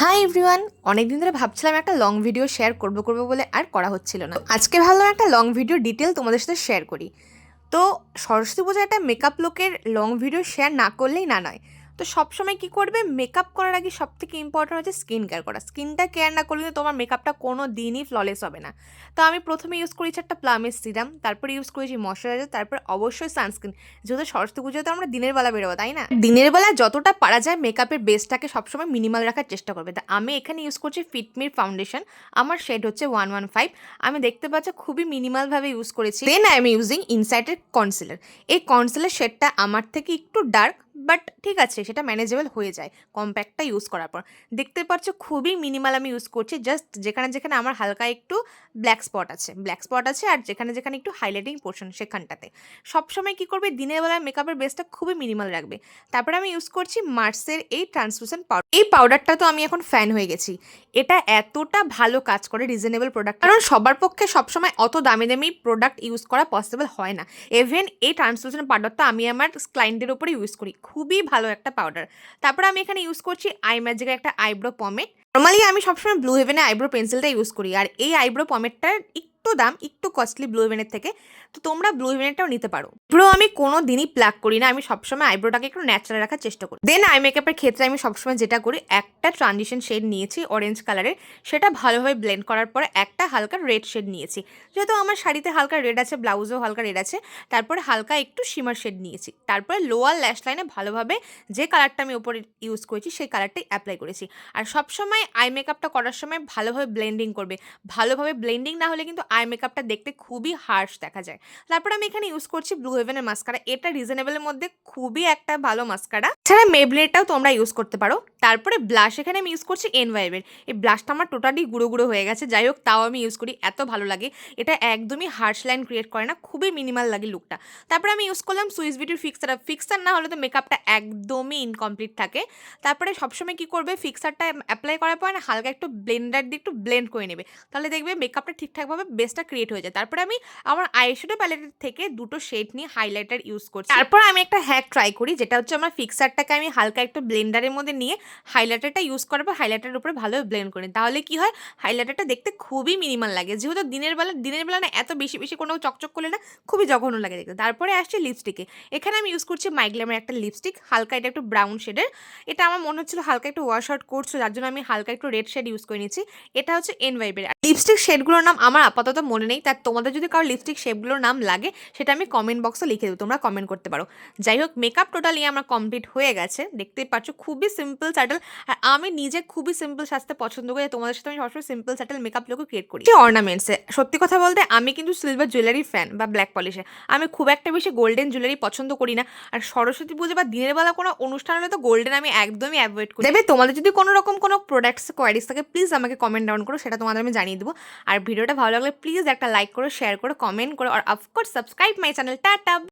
Hi everyone, অনেকদিন ধরে ভাবছিলাম একটা লং ভিডিও শেয়ার করবো বলে আর করা হচ্ছিল না। আজকে ভাবলাম একটা লং ভিডিও ডিটেল তোমাদের সাথে শেয়ার করি। তো সরস্বতী পূজায় একটা মেকআপ লুকের লং ভিডিও শেয়ার না করলেই না নয়। তো সবসময় কি করবে, মেকআপ করার আগে সব থেকে ইম্পর্টেন্ট হচ্ছে স্কিন কেয়ার করা। স্কিনটা কেয়ার না করলে তোমার মেকআপটা কোনো দিনই ফ্ললেস হবে না। তো আমি প্রথমে ইউজ করেছি একটা প্লামের সিরাম, তারপরে ইউজ করেছি ময়শ্চারাইজার, তারপর অবশ্যই সানস্ক্রিন। যেহেতু সরস্বতী পুজোয় তো আমরা দিনের বেলা বেরোবো, তাই না? দিনের বেলা যতটা পারা যায় মেকআপের বেসটাকে সবসময় মিনিমাল রাখার চেষ্টা করবে। তা আমি এখানে ইউজ করছি ফিটমির ফাউন্ডেশন। আমার শেড হচ্ছে 115। আমি দেখতে পাচ্ছি খুবই মিনিমালভাবে ইউজ করেছি। দেন আই এম ইউজিং ইনসাইটের কনসিলার। এই কনসিলার শেডটা আমার থেকে একটু ডার্ক, বাট ঠিক আছে, সেটা ম্যানেজেবল হয়ে যায় কম্প্যাক্টটা ইউজ করার পর। দেখতে পাচ্ছ খুবই মিনিমাল আমি ইউজ করছি, জাস্ট যেখানে যেখানে আমার হালকা একটু ব্ল্যাক স্পট আছে আর যেখানে যেখানে একটু হাইলাইটিং পোর্শন সেখানটাতে। সবসময় কী করবে, দিনের বেলায় মেকআপের বেসটা খুবই মিনিমাল রাখবে। তারপরে আমি ইউজ করছি মার্সের এই ট্রান্সলুসেন্ট পাউডার। এই পাউডারটা তো আমি এখন ফ্যান হয়ে গেছি। এটা এতটা ভালো কাজ করে, রিজনেবল প্রোডাক্ট, কারণ সবার পক্ষে সবসময় অত দামি দামি প্রোডাক্ট ইউজ করা পসিবল হয় না। ইভেন এই ট্রান্সলুসেন্ট পাউডারটা আমি আমার ক্লায়েন্টের উপরে ইউজ করি, খুবই ভালো একটা পাউডার। তারপরে আমি এখানে ইউজ করছি আই ম্যাজিকের একটা আইব্রো পমেড। নর্মালি আমি সবসময় ব্লু হেভেনের আইব্রো পেন্সিলটা ইউজ করি, আর এই আইব্রো পমেডটার একটু দাম একটু কস্টলি ব্লু হেভেনের থেকে। তো তোমরা ব্লু হেভেনেরটাও নিতে পারো। ব্রো আমি কোনো দিনই প্লাক করি না, আমি সবসময় আইব্রোটাকে একটু ন্যাচারাল রাখার চেষ্টা করি। দেন আই মেকআপের ক্ষেত্রে আমি সবসময় যেটা করি, একটা ট্রানজিশন শেড নিয়েছি অরেঞ্জ কালারের, সেটা ভালোভাবে ব্লেন্ড করার পরে একটা হালকা রেড শেড নিয়েছি। যেহেতু আমার শাড়িতে হালকা রেড আছে, ব্লাউজেও হালকা রেড আছে, তারপরে হালকা একটু শিমার শেড নিয়েছি। তারপরে লোয়ার ল্যাশ লাইনে ভালোভাবে যে কালারটা আমি উপরে ইউজ করেছি সেই কালারটাই অ্যাপ্লাই করেছি। আর সবসময় আই মেকআপটা করার সময় ভালোভাবে ব্লেন্ডিং করবে। ভালোভাবে ব্লেন্ডিং না হলে কিন্তু আই মেকআপটা দেখতে খুবই হার্শ দেখা যায়। তারপর আমি এখানে ইউজ করছি ব্লু হেভেনের মাস্কারা। এটা রিজনেবলের মধ্যে খুবই একটা ভালো মাস্কারা। এছাড়া মেবলিনেরটাও তোমরা ইউজ করতে পারো। তারপরে ব্লাশ এখানে আমি ইউজ করছি এনভাইবের। এই ব্লাশটা আমার টোটালি গুঁড়ো গুঁড়ো হয়ে গেছে, যাই হোক তাও আমি ইউজ করি, এত ভালো লাগে। এটা একদমই হার্শ লাইন ক্রিয়েট করে না, খুবই মিনিমাল লাগে লুকটা। তারপরে আমি ইউজ করলাম সুইস বিউটির ফিক্সার। ফিক্সার না হলে তো মেকআপটা একদমই ইনকমপ্লিট থাকে। তারপরে সবসময় কি করবে, ফিক্সারটা অ্যাপ্লাই করার পর না হালকা একটু ব্লেন্ডার দিয়ে একটু ব্লেন্ড করে নেবে, তাহলে দেখবে মেকআপটা ঠিকঠাকভাবে বেসটা ক্রিয়েট হয়ে যায়। তারপরে আমি আমার আইশ্যাডো প্যালেটের থেকে দুটো শেড নিয়ে হাইলাইটার ইউজ করছি। তারপর আমি একটা হ্যাক ট্রাই করি, যেটা হচ্ছে আমার ফিক্সারটাকে আমি হালকা একটু ব্লেন্ডারের মধ্যে নিয়ে হাইলাইটারটা ইউজ করার পর হাইলাইটারের উপরে ভালোভাবে ব্লেন্ড করি। তাহলে কি হয়, হাইলাইটারটা দেখতে খুবই মিনিমাল লাগে। যেহেতু দিনের বেলা না এত বেশি বেশি কোনো চকচক করলে না খুবই জঘন্য লাগে দেখতে। তারপরে আসছে লিপস্টিকে। এখানে আমি ইউজ করছি মাইগ্ল্যামের একটা লিপস্টিক, হালকা এটা একটু ব্রাউন শেডের। এটা আমার মনে হচ্ছিল হালকা একটু ওয়াশ আউট করছে, যার জন্য আমি হালকা একটু রেড শেড ইউজ করে নিচ্ছি। এটা হচ্ছে এনভাইবের। লিপস্টিক শেডগুলোর নাম আমার আপাতত মনে নেই, তার তোমাদের যদি কারো লিপস্টিক শেডগুলোর নাম লাগে সেটা আমি কমেন্ট বক্সে লিখে দেবো, তোমরা কমেন্ট করতে পারো। যাই হোক, মেকআপ টোটালি আমার কমপ্লিট হয়ে গেছে, দেখতেই পাচ্ছ খুবই সিম্পল স্যাটেল। আর আমি নিজে খুবই সিম্পল সাজতে পছন্দ করি, তোমাদের সাথে আমি সবসময় সিম্পল স্যাটেল মেকআপ লুকও ক্রিয়েট করি। অর্নামেন্টসে সত্যি কথা বলতে আমি কিন্তু সিলভার জুয়েলারি ফ্যান বা ব্ল্যাক পলিশে। আমি খুব একটা বেশি গোল্ডেন জুয়েলারি পছন্দ করি না। আর সরস্বতী পুজো বা দিনের বেলা কোনো অনুষ্ঠান হলে তো গোল্ডেন আমি একদমই অ্যাভয়েড করি। দেবে তোমাদের যদি কোনো রকম কোনো প্রোডাক্টস কোয়ারিজ থাকে প্লিজ আমাকে কমেন্ট ডাউন করো, সেটা তোমাদের আমি জানিয়ে দেবো। আর ভিডিওটা ভালো লাগলে প্লিজ একটা লাইক করো, শেয়ার করো, কমেন্ট করো, আর of course subscribe my channel. Tata.